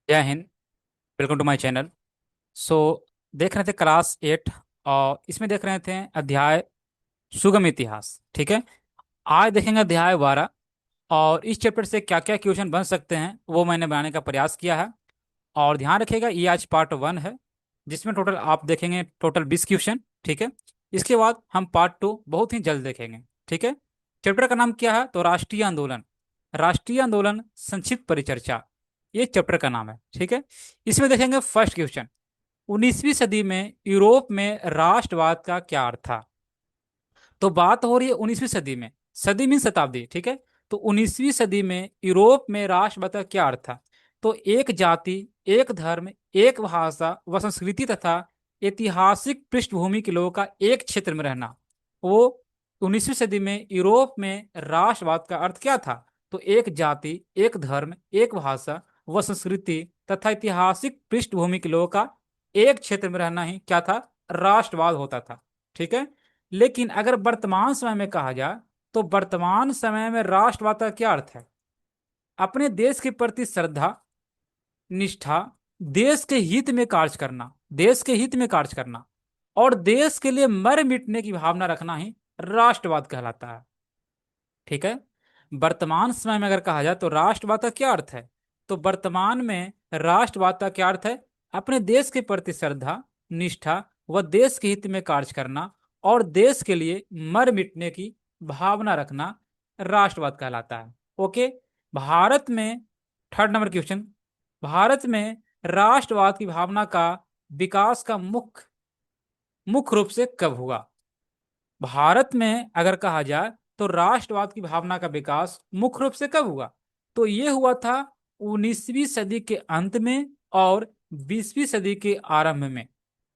जय हिंद। Welcome to my channel. So देख रहे थे क्लास 8 और इसमें देख रहे थे अध्याय सुगम इतिहास। ठीक है, आज देखेंगे अध्याय 12 और इस चैप्टर से क्या क्या क्वेश्चन बन सकते हैं वो मैंने बनाने का प्रयास किया है। और ध्यान रखिएगा ये आज पार्ट 1 है जिसमें टोटल आप देखेंगे टोटल 20 क्वेश्चन। ठीक है, इसके बाद हम पार्ट 2 बहुत ही जल्द देखेंगे। ठीक है, चैप्टर का नाम क्या है तो राष्ट्रीय आंदोलन। राष्ट्रीय आंदोलन संक्षिप्त परिचर्चा, ये चैप्टर का नाम है। ठीक है, इसमें देखेंगे फर्स्ट क्वेश्चन, 19वीं सदी में यूरोप में राष्ट्रवाद का क्या अर्थ था। तो बात हो रही है 19वीं सदी में, सदी मीन शताब्दी। ठीक है, तो 19वीं सदी में यूरोप में राष्ट्रवाद का क्या अर्थ था। तो एक जाति, एक धर्म, एक भाषा व संस्कृति तथा ऐतिहासिक पृष्ठभूमि के लोगों का एक क्षेत्र में रहना, वो 19वीं सदी में यूरोप में राष्ट्रवाद का अर्थ क्या था। तो एक जाति, एक धर्म, एक भाषा व संस्कृति तथा ऐतिहासिक पृष्ठभूमि के लोगों का एक क्षेत्र में रहना ही क्या था, राष्ट्रवाद होता था। ठीक है, लेकिन अगर वर्तमान समय में कहा जाए तो वर्तमान समय में राष्ट्रवाद का क्या अर्थ है, अपने देश के प्रति श्रद्धा, निष्ठा, देश के हित में कार्य करना, देश के हित में कार्य करना और देश के लिए मर मिटने की भावना रखना ही राष्ट्रवाद कहलाता है। ठीक है, वर्तमान समय में अगर कहा जाए तो राष्ट्रवाद का क्या अर्थ है, तो वर्तमान में राष्ट्रवाद का क्या अर्थ है, अपने देश के प्रति श्रद्धा, निष्ठा व देश के हित में कार्य करना और देश के लिए मर मिटने की भावना रखना राष्ट्रवाद कहलाता है। ओके, भारत में थर्ड नंबर क्वेश्चन, भारत में राष्ट्रवाद की भावना का विकास का मुख्य मुख्य रूप से कब हुआ। भारत में अगर कहा जाए तो राष्ट्रवाद की भावना का विकास मुख्य रूप से कब हुआ, तो ये हुआ था 19वीं सदी के अंत में और 20वीं सदी के आरंभ में।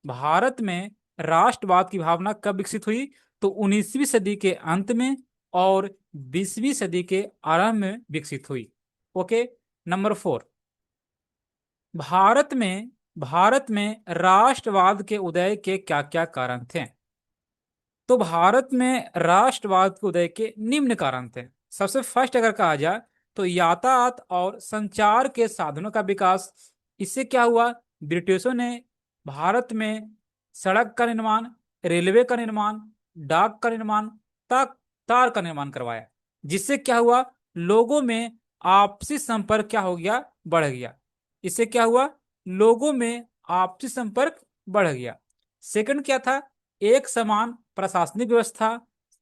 भारत में राष्ट्रवाद की भावना कब विकसित हुई, तो 19वीं सदी के अंत में और 20वीं सदी के आरंभ में विकसित हुई। ओके, नंबर 4, भारत में राष्ट्रवाद के उदय के क्या क्या कारण थे। तो भारत में राष्ट्रवाद के उदय के निम्न कारण थे। सबसे फर्स्ट अगर कहा जाए तो यातायात और संचार के साधनों का विकास। इससे क्या हुआ, ब्रिटिशों ने भारत में सड़क का निर्माण, रेलवे का निर्माण, डाक का निर्माण, तार का निर्माण करवाया, जिससे क्या हुआ, लोगों में आपसी संपर्क क्या हो गया, बढ़ गया। इससे क्या हुआ, लोगों में आपसी संपर्क बढ़ गया। सेकंड क्या था, एक समान प्रशासनिक व्यवस्था।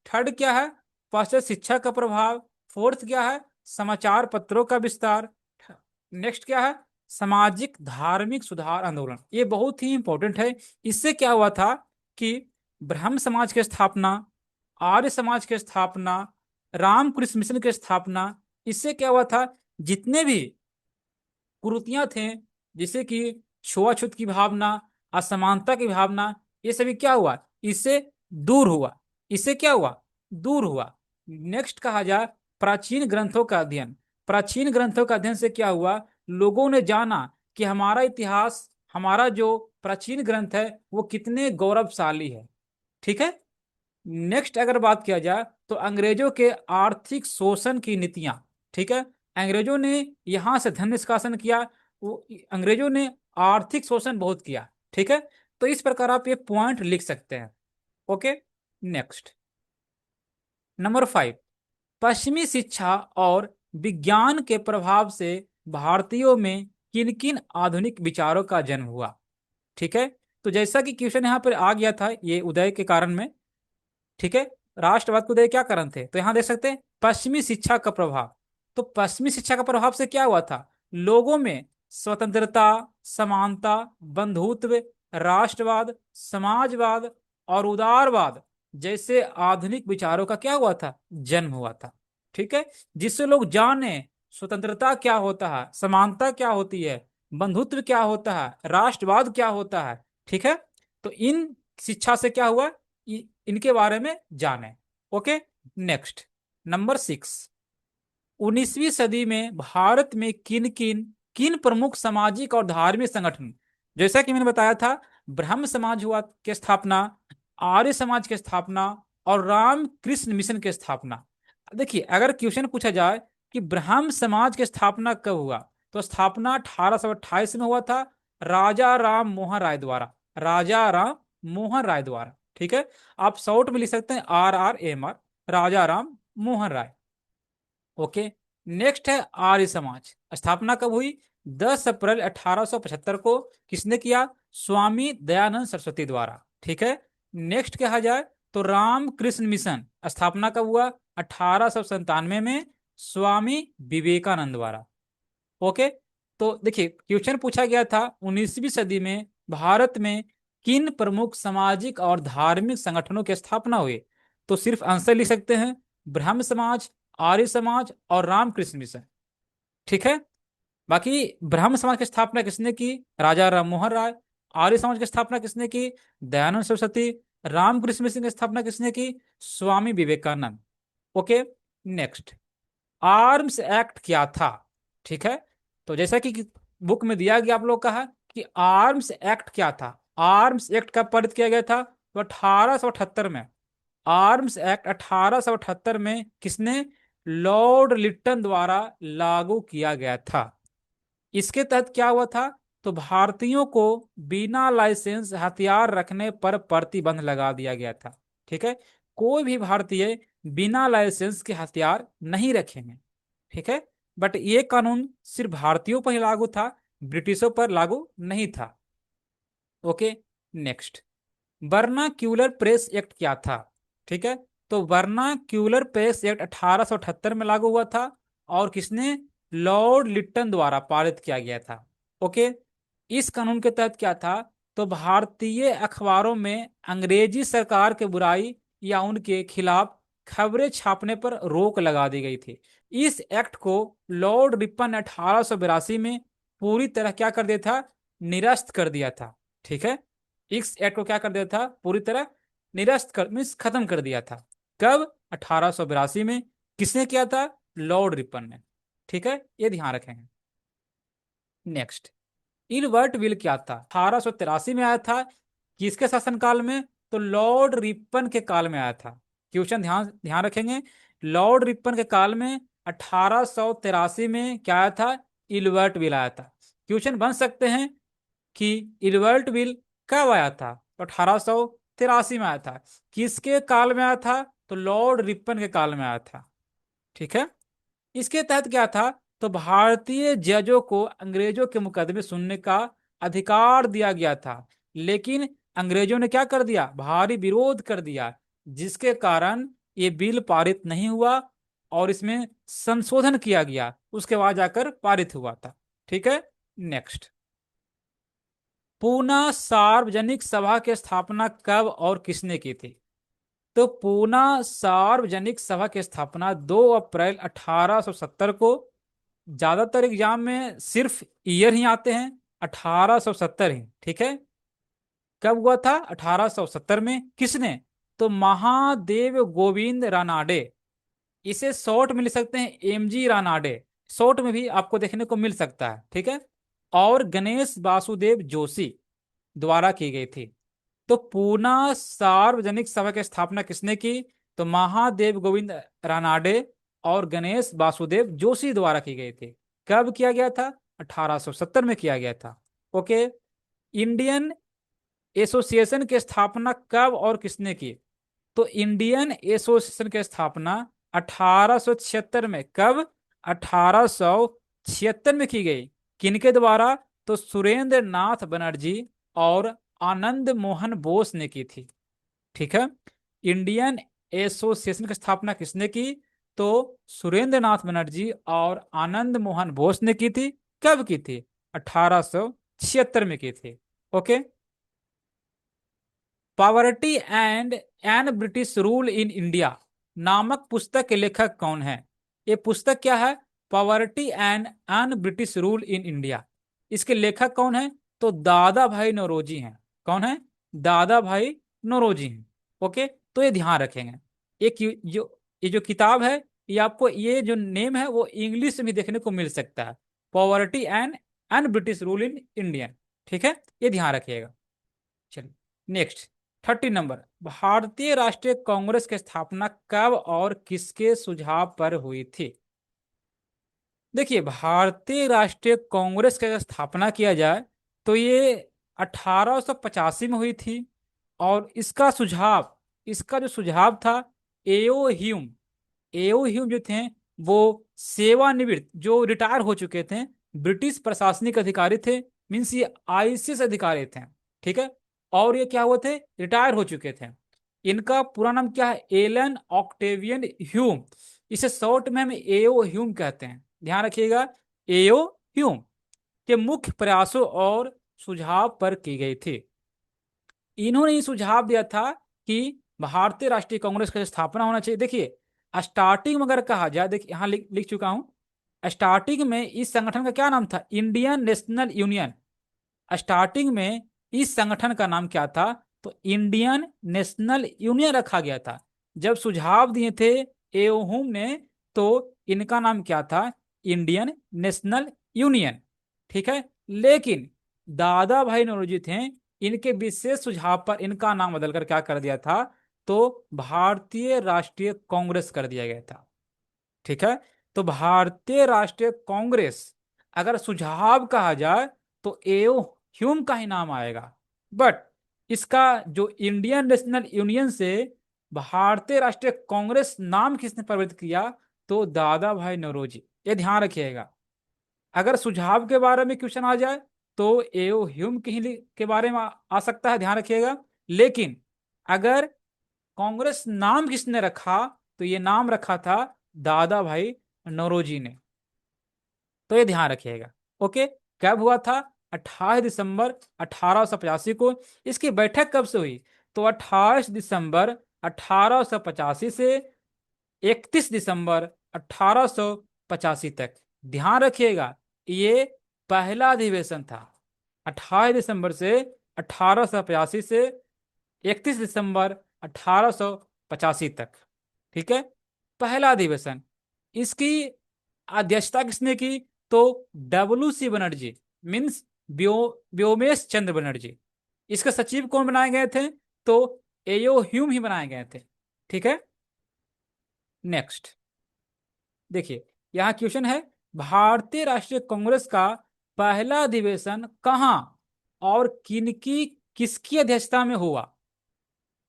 थर्ड क्या है, पाश्चात्य शिक्षा का प्रभाव। फोर्थ क्या है, समाचार पत्रों का विस्तार। नेक्स्ट क्या है, सामाजिक धार्मिक सुधार आंदोलन। ये बहुत ही इंपॉर्टेंट है। इससे क्या हुआ था कि ब्रह्म समाज की स्थापना, आर्य समाज की स्थापना, रामकृष्ण मिशन की स्थापना। इससे क्या हुआ था, जितने भी कुरीतियां थे, जैसे कि छुआछूत की भावना, असमानता की भावना, ये सभी क्या हुआ, इससे दूर हुआ। इससे क्या हुआ, दूर हुआ। नेक्स्ट कहा जाए प्राचीन ग्रंथों का अध्ययन। प्राचीन ग्रंथों का अध्ययन से क्या हुआ, लोगों ने जाना कि हमारा इतिहास, हमारा जो प्राचीन ग्रंथ है वो कितने गौरवशाली है। ठीक है, नेक्स्ट अगर बात किया जाए तो अंग्रेजों के आर्थिक शोषण की नीतियां। ठीक है, अंग्रेजों ने यहां से धन निष्कासन किया, वो अंग्रेजों ने आर्थिक शोषण बहुत किया। ठीक है, तो इस प्रकार आप ये पॉइंट लिख सकते हैं। ओके, नेक्स्ट नंबर 5, पश्चिमी शिक्षा और विज्ञान के प्रभाव से भारतीयों में किन किन आधुनिक विचारों का जन्म हुआ। ठीक है, तो जैसा कि क्वेश्चन यहाँ पर आ गया था ये उदय के कारण में। ठीक है, राष्ट्रवाद के उदय क्या कारण थे, तो यहां देख सकते हैं पश्चिमी शिक्षा का प्रभाव। तो पश्चिमी शिक्षा का प्रभाव से क्या हुआ था, लोगों में स्वतंत्रता, समानता, बंधुत्व, राष्ट्रवाद, समाजवाद और उदारवाद जैसे आधुनिक विचारों का क्या हुआ था, जन्म हुआ था। ठीक है, जिससे लोग जाने स्वतंत्रता क्या होता है, समानता क्या होती है, बंधुत्व क्या होता है, राष्ट्रवाद क्या होता है। ठीक है, तो इन शिक्षा से क्या हुआ, इनके बारे में जाने। ओके, नेक्स्ट नंबर 6, 19वीं सदी में भारत में किन किन किन प्रमुख सामाजिक और धार्मिक संगठन, जैसा कि मैंने बताया था ब्रह्म समाज हुआ की स्थापना, आर्य समाज की स्थापना और राम कृष्ण मिशन की स्थापना। देखिए अगर क्वेश्चन पूछा जाए कि ब्रह्म समाज की स्थापना कब हुआ, तो स्थापना 1828 में हुआ था, राजा राम मोहन राय द्वारा। राजा राम मोहन राय द्वारा, ठीक है। आप शॉर्ट में लिख सकते हैं RRMR, राजा राम मोहन राय। ओके। नेक्स्ट है आर्य समाज। स्थापना कब हुई? 10 अप्रैल 1875 को। किसने किया? स्वामी दयानंद सरस्वती द्वारा, ठीक है। नेक्स्ट कहा जाए तो रामकृष्ण मिशन। स्थापना कब हुआ? 1897 में, स्वामी विवेकानंद द्वारा। ओके। तो देखिए, क्वेश्चन पूछा गया था 19वीं सदी में भारत में किन प्रमुख सामाजिक और धार्मिक संगठनों की स्थापना हुई? तो सिर्फ आंसर लिख सकते हैं, ब्रह्म समाज, आर्य समाज और रामकृष्ण मिशन, ठीक है। बाकी ब्रह्म समाज की स्थापना किसने की? राजा राम मोहन राय। आर्य समाज की स्थापना किसने की? दयानंद सरस्वती। रामकृष्ण मिशन की स्थापना किसने की? Swami Vivekananda. Okay. Next, arms act क्या था? ठीक है। तो जैसा कि बुक में दिया गया, आप लोग कहा कि आर्म्स एक्ट क्या था। आर्म्स एक्ट कब पारित किया गया था? तो 1878 में। आर्म्स एक्ट 1878 में किसने? लॉर्ड लिट्टन द्वारा लागू किया गया था। इसके तहत क्या हुआ था? तो भारतीयों को बिना लाइसेंस हथियार रखने पर प्रतिबंध लगा दिया गया था, ठीक है। कोई भी भारतीय बिना लाइसेंस के हथियार नहीं रखेंगे, ठीक है। बट ये कानून सिर्फ भारतीयों पर ही लागू था, ब्रिटिशों पर लागू नहीं था। Okay. Next, vernacular press act क्या था? ठीक है। तो वर्नाक्यूलर प्रेस एक्ट 1878 में लागू हुआ था और किसने? लॉर्ड लिट्टन द्वारा पारित किया गया था। ओके। इस कानून के तहत क्या था? तो भारतीय अखबारों में अंग्रेजी सरकार के बुराई या उनके खिलाफ खबरें छापने पर रोक लगा दी गई थी। इस एक्ट को लॉर्ड रिपन ने 1882 में पूरी तरह क्या कर दिया था? निरस्त कर दिया था, ठीक है। इस एक्ट को क्या कर दिया था? पूरी तरह निरस्त कर, मीन्स खत्म कर दिया था। कब? 1882 में। किसने किया था? लॉर्ड रिपन ने, ठीक है। ये ध्यान रखेंगे। नेक्स्ट, इलवर्ट विल क्या था? 1883 में आया था। किसके शासनकाल में? तो लॉर्ड रिपन के काल में आया था। क्वेश्चन ध्यान ध्यान रखेंगे, लॉर्ड रिपन के काल में 1883 में क्या आया था? इलवर्ट विल आया था। क्वेश्चन बन सकते हैं कि इलवर्ट विल कब आया था? तो 1883 में आया था। किसके काल में आया था? तो लॉर्ड रिपन के काल में आया था, ठीक है। इसके तहत क्या था? तो भारतीय जजों को अंग्रेजों के मुकदमे सुनने का अधिकार दिया गया था, लेकिन अंग्रेजों ने क्या कर दिया? भारी विरोध कर दिया, जिसके कारण ये बिल पारित नहीं हुआ और इसमें संशोधन किया गया, उसके बाद जाकर पारित हुआ था, ठीक है। नेक्स्ट, पूना सार्वजनिक सभा की स्थापना कब और किसने की थी? तो पूना सार्वजनिक सभा की स्थापना 2 अप्रैल 1870 को। ज्यादातर एग्जाम में सिर्फ ईयर ही आते हैं, 1870 ही, ठीक है। कब हुआ था? 1870 में। किसने? तो महादेव गोविंद रानाडे। इसे शॉर्ट में लिख सकते हैं MG रानाडे, शॉर्ट में भी आपको देखने को मिल सकता है, ठीक है। और गणेश वासुदेव जोशी द्वारा की गई थी। तो पूना सार्वजनिक सभा की स्थापना किसने की? तो महादेव गोविंद रानाडे और गणेश वासुदेव जोशी द्वारा की गई थी। कब किया गया था? 1870 में किया गया था। ओके। इंडियन एसोसिएशन की स्थापना कब और किसने की? तो इंडियन एसोसिएशन की स्थापना 1876 में। कब? 1876 में की गई। किनके द्वारा? तो सुरेंद्र नाथ बनर्जी और आनंद मोहन बोस ने की थी, ठीक है। इंडियन एसोसिएशन की स्थापना किसने की? तो सुरेंद्र नाथ बनर्जी और आनंद मोहन बोस ने की थी। कब की थी? 1876 में की थी। Okay. Poverty and un British rule in India नामक पुस्तक के लेखक कौन है? ये पुस्तक क्या है? Poverty and un British rule in India. इसके लेखक कौन है? तो दादा भाई नौरोजी हैं। कौन है? दादा भाई नौरोजी हैं। ओके। तो ये ध्यान रखेंगे। एक ये जो किताब है, ये आपको ये जो नेम है वो इंग्लिश में भी देखने को मिल सकता है, poverty and un British rule in India, ठीक है। ये ध्यान रखिएगा। चलिए नेक्स्ट, 30 नंबर, भारतीय राष्ट्रीय कांग्रेस की स्थापना कब और किसके सुझाव पर हुई थी? देखिए, भारतीय राष्ट्रीय कांग्रेस की अगर स्थापना किया जाए तो ये 1885 में हुई थी। और इसका जो सुझाव था, एओ ह्यूम एओ ह्यूम जो थे, वो सेवानिवृत्त जो रिटायर हो चुके थे ब्रिटिश प्रशासनिक अधिकारी थे। मीन्स ये आईसीएस अधिकारी थे। ठीक है। और ये क्या हुए थे, रिटायर हो चुके थे। इनका पूरा नाम क्या है, एलन ऑक्टेवियन ह्यूम। इसे शॉर्ट में हम एओ ह्यूम कहते हैं, ध्यान रखिएगा। एओ ह्यूम के मुख्य प्रयासों और सुझाव पर की गई थी। इन्होंने ये सुझाव दिया था कि भारतीय राष्ट्रीय कांग्रेस का स्थापना होना चाहिए। देखिए, स्टार्टिंग में अगर कहा जाए, देखिए यहाँ लिख चुका हूं। स्टार्टिंग में इस संगठन का क्या नाम था, इंडियन नेशनल यूनियन। स्टार्टिंग में इस संगठन का नाम क्या था, तो इंडियन नेशनल यूनियन रखा गया था। जब सुझाव दिए थे एओहुम ने, तो इनका नाम क्या था, इंडियन नेशनल यूनियन। ठीक है। लेकिन दादा भाई नौरोजी थे, इनके विशेष सुझाव पर इनका नाम बदलकर क्या कर दिया था, तो भारतीय राष्ट्रीय कांग्रेस कर दिया गया था। ठीक है। तो भारतीय राष्ट्रीय कांग्रेस अगर सुझाव कहा जाए तो एओ ह्यूम का ही नाम आएगा। बट इसका जो इंडियन नेशनल यूनियन से भारतीय राष्ट्रीय कांग्रेस नाम किसने परिवर्तित किया, तो दादा भाई नौरोजी। ये ध्यान रखिएगा। अगर सुझाव के बारे में क्वेश्चन आ जाए तो एओ ह्यूम के बारे में आ सकता है, ध्यान रखिएगा। लेकिन अगर कांग्रेस नाम किसने रखा, तो ये नाम रखा था दादा भाई नौरोजी ने। तो ये ध्यान रखिएगा। ओके। कब हुआ था, 28 दिसंबर 1885 को। इसकी बैठक कब से हुई, तो 28 दिसंबर 1885 से 31 दिसंबर 1885 तक। ध्यान रखिएगा, ये पहला अधिवेशन था। 28 दिसंबर से 1885 से 31 दिसंबर 1885 तक। ठीक है। पहला अधिवेशन। इसकी अध्यक्षता किसने की, तो W C Banerjee, means Womesh Chandra Banerjee. इसके सचिव कौन बनाए गए थे, तो एओ ह्यूम ही बनाए गए थे। ठीक है। नेक्स्ट देखिए, यहां क्वेश्चन है, भारतीय राष्ट्रीय कांग्रेस का पहला अधिवेशन कहां और किसकी अध्यक्षता में हुआ।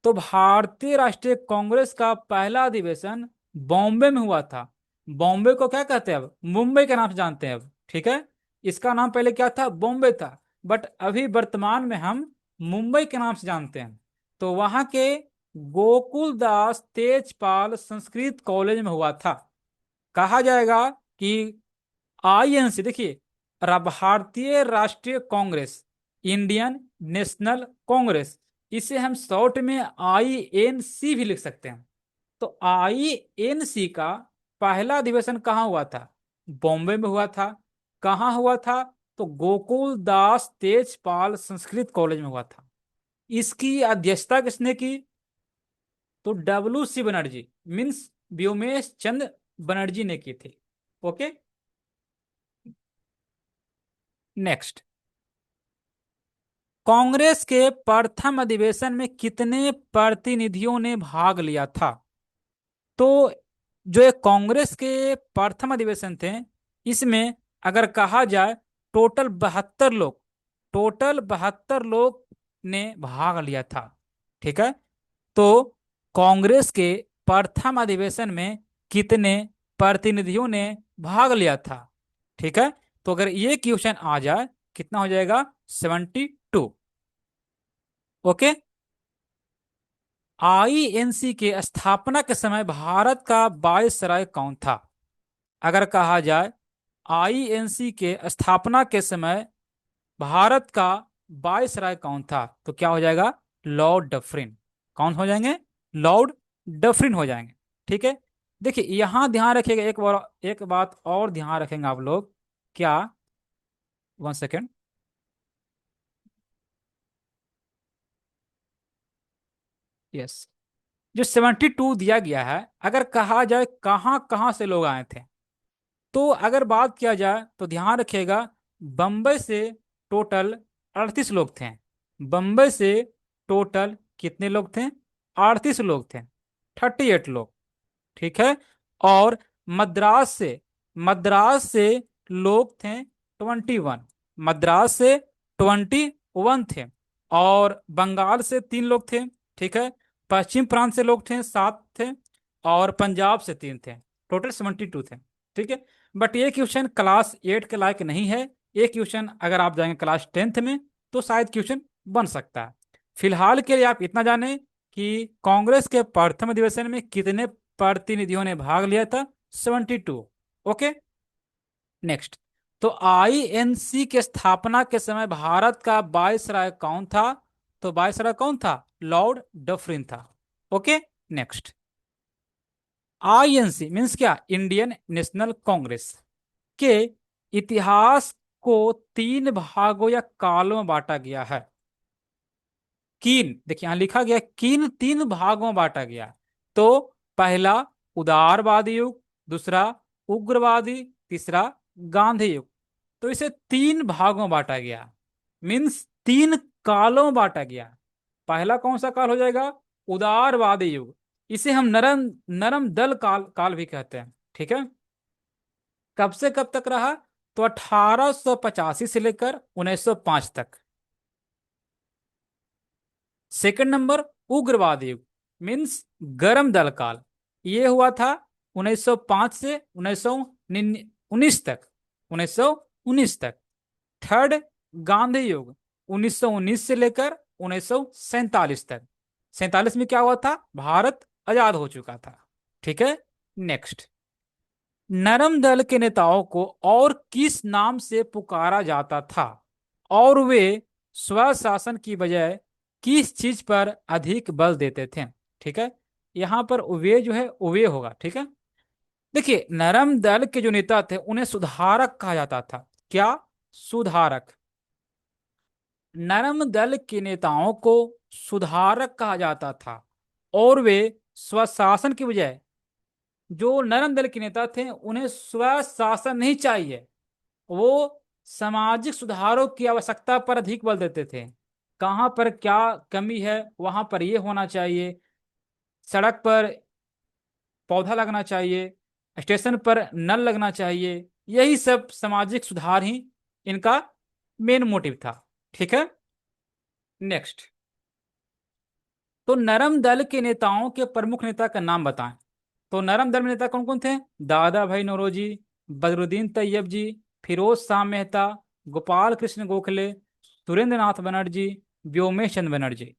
तो भारतीय राष्ट्रीय कांग्रेस का पहला अधिवेशन बॉम्बे में हुआ था। बॉम्बे को क्या कहते हैं, अब मुंबई के नाम से जानते हैं अब। ठीक है। इसका नाम पहले क्या था, बॉम्बे था। बट अभी वर्तमान में हम मुंबई के नाम से जानते हैं। तो वहां के गोकुल दास तेजपाल संस्कृत कॉलेज में हुआ था। कहा जाएगा कि आईएनसी, देखिए, भारतीय राष्ट्रीय कांग्रेस, इंडियन नेशनल कांग्रेस, इसे हम शॉर्ट में आईएनसी भी लिख सकते हैं। तो आईएनसी का पहला अधिवेशन कहाँ हुआ था, बॉम्बे में हुआ था। कहाँ हुआ था, तो गोकुल दास तेजपाल संस्कृत कॉलेज में हुआ था। इसकी अध्यक्षता किसने की, तो W C Banerjee, means Womesh Chandra Banerjee ने की थी। ओके। नेक्स्ट, कांग्रेस के प्रथम अधिवेशन में कितने प्रतिनिधियों ने भाग लिया था। तो जो ये कांग्रेस के प्रथम अधिवेशन थे, इसमें अगर कहा जाए टोटल 72 लोग ने भाग लिया था। ठीक है। तो कांग्रेस के प्रथम अधिवेशन में कितने प्रतिनिधियों ने भाग लिया था। ठीक है। तो अगर ये क्वेश्चन आ जाए, कितना हो जाएगा, 72। ओके। आईएनसी के स्थापना के समय भारत का वायसराय कौन था। अगर कहा जाए आईएनसी के स्थापना के समय भारत का वायसराय कौन था, तो क्या हो जाएगा, लॉर्ड डफरिन। कौन हो जाएंगे, लॉर्ड डफरिन हो जाएंगे। ठीक है। देखिए, यहां ध्यान रखिएगा, एक बात और ध्यान रखेंगे आप लोग। क्या, 1 सेकेंड। यस, जो 72 दिया गया है, अगर कहा जाए कहाँ कहाँ से लोग आए थे, तो अगर बात किया जाए तो ध्यान रखिएगा, बंबई से टोटल 38 लोग थे। बंबई से टोटल कितने लोग थे, 38 लोग थे, 38 लोग। ठीक है। और मद्रास से मद्रास से लोग थे 21, मद्रास से 21 थे, और बंगाल से 3 लोग थे, ठीक है। पश्चिम प्रांत से लोग थे 7 थे, और पंजाब से 3 थे, टोटल 72 थे, ठीक है। बट ये क्वेश्चन क्लास 8 के लायक नहीं है। ये क्वेश्चन अगर आप जाएंगे क्लास 10th में तो शायद क्वेश्चन बन सकता है। फिलहाल के लिए आप इतना जाने कि कांग्रेस के प्रथम अधिवेशन में कितने प्रतिनिधियों ने भाग लिया था? 72। Okay, next. तो आईएनसी के स्थापना के समय भारत का वायसराय कौन था? तो वायसराय कौन था? लॉर्ड डफरिन था। Okay, next. आईएनसी मीन्स क्या? इंडियन नेशनल कांग्रेस के इतिहास को 3 भागों या कालों में बांटा गया है। देखिए यहां लिखा गया किन 3 भागों में बांटा गया। तो पहला उदारवादी युग, दूसरा उग्रवादी, तीसरा गांधी युग। तो इसे 3 भागों में बांटा गया, मीन्स 3 कालों में बांटा गया। पहला कौन सा काल हो जाएगा? उदारवादी युग। इसे हम नरम नरम दल काल काल भी कहते हैं, ठीक है। कब से कब तक रहा? तो 1885 से लेकर 1905 तक। सेकंड नंबर उग्रवाद युग, मीन्स गरम दल काल। ये हुआ था 1905 से 1919 तक, 1919 तक। थर्ड गांधी युग 1919 से लेकर 1947 तक। 47 में क्या हुआ था? भारत आजाद हो चुका था, ठीक है। नेक्स्ट। नरम दल के नेताओं को और किस नाम से पुकारा जाता था, और वे स्वशासन की बजाय किस चीज पर अधिक बल देते थे? ठीक है, यहां पर वे जो है वे होगा, ठीक है। देखिए नरम दल के जो नेता थे उन्हें सुधारक कहा जाता था। क्या? सुधारक। नरम दल के नेताओं को सुधारक कहा जाता था, और वे स्वशासन की बजाय, जो नरम दल के नेता थे उन्हें स्वशासन नहीं चाहिए, वो सामाजिक सुधारों की आवश्यकता पर अधिक बल देते थे। कहाँ पर क्या कमी है वहां पर ये होना चाहिए, सड़क पर पौधा लगना चाहिए, स्टेशन पर नल लगना चाहिए, यही सब सामाजिक सुधार ही इनका मेन मोटिव था, ठीक है। नेक्स्ट। तो नरम दल के नेताओं के प्रमुख नेता का नाम बताएं। तो नरम दल में नेता कौन कौन थे? दादा भाई नौरोजी, बदरुद्दीन तैयब जी, फिरोज शाह मेहता, गोपाल कृष्ण गोखले, सुरेंद्र नाथ बनर्जी, व्योमेश चंद्र बनर्जी,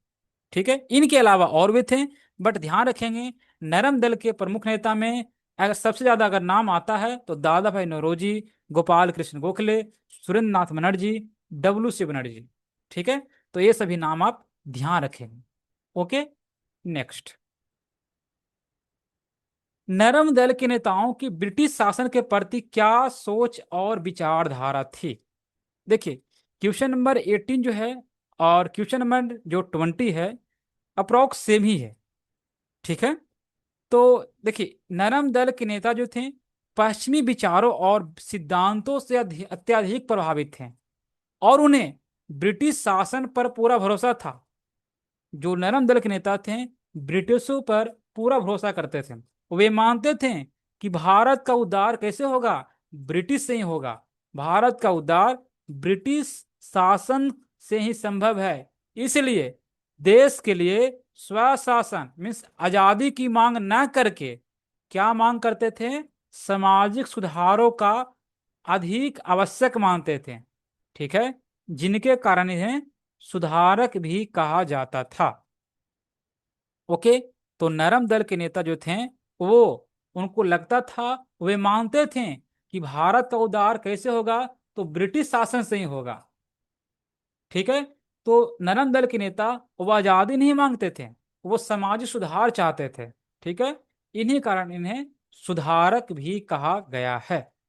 ठीक है। इनके अलावा और भी थे, बट ध्यान रखेंगे नरम दल के प्रमुख नेता में अगर सबसे ज्यादा अगर नाम आता है तो दादा भाई नौरोजी, गोपाल कृष्ण गोखले, सुरेंद्र नाथ बनर्जी, डब्ल्यू सी बनर्जी, ठीक है। तो ये सभी नाम आप ध्यान रखेंगे। Okay, next. नरम दल के नेताओं की ब्रिटिश शासन के प्रति क्या सोच और विचारधारा थी? देखिए क्वेश्चन नंबर 18 जो है और क्वेश्चन नंबर जो 20 है अप्रोक्स सेम ही है, ठीक है। तो देखिए नरम दल के नेता जो थे पश्चिमी विचारों और सिद्धांतों से अत्यधिक प्रभावित थे, और उन्हें ब्रिटिश शासन पर पूरा भरोसा था। जो नरम दल के नेता थे ब्रिटिशों पर पूरा भरोसा करते थे। वे मानते थे कि भारत का उद्धार कैसे होगा? ब्रिटिश से ही होगा। भारत का उद्धार ब्रिटिश शासन से ही संभव है। इसलिए देश के लिए स्वशासन मीन्स आजादी की मांग न करके क्या मांग करते थे? सामाजिक सुधारों का अधिक आवश्यक मानते थे, ठीक है, जिनके कारण इन्हें सुधारक भी कहा जाता था। ओके, तो नरम दल के नेता जो थे वो, उनको लगता था, वे मानते थे कि भारत का उद्धार कैसे होगा? तो ब्रिटिश शासन से ही होगा, ठीक है। तो नरम दल के नेता वो आजादी नहीं मांगते थे, वो समाजी सुधार चाहते थे, ठीक है। इन्हीं कारण इन्हें सुधारक भी कहा गया है।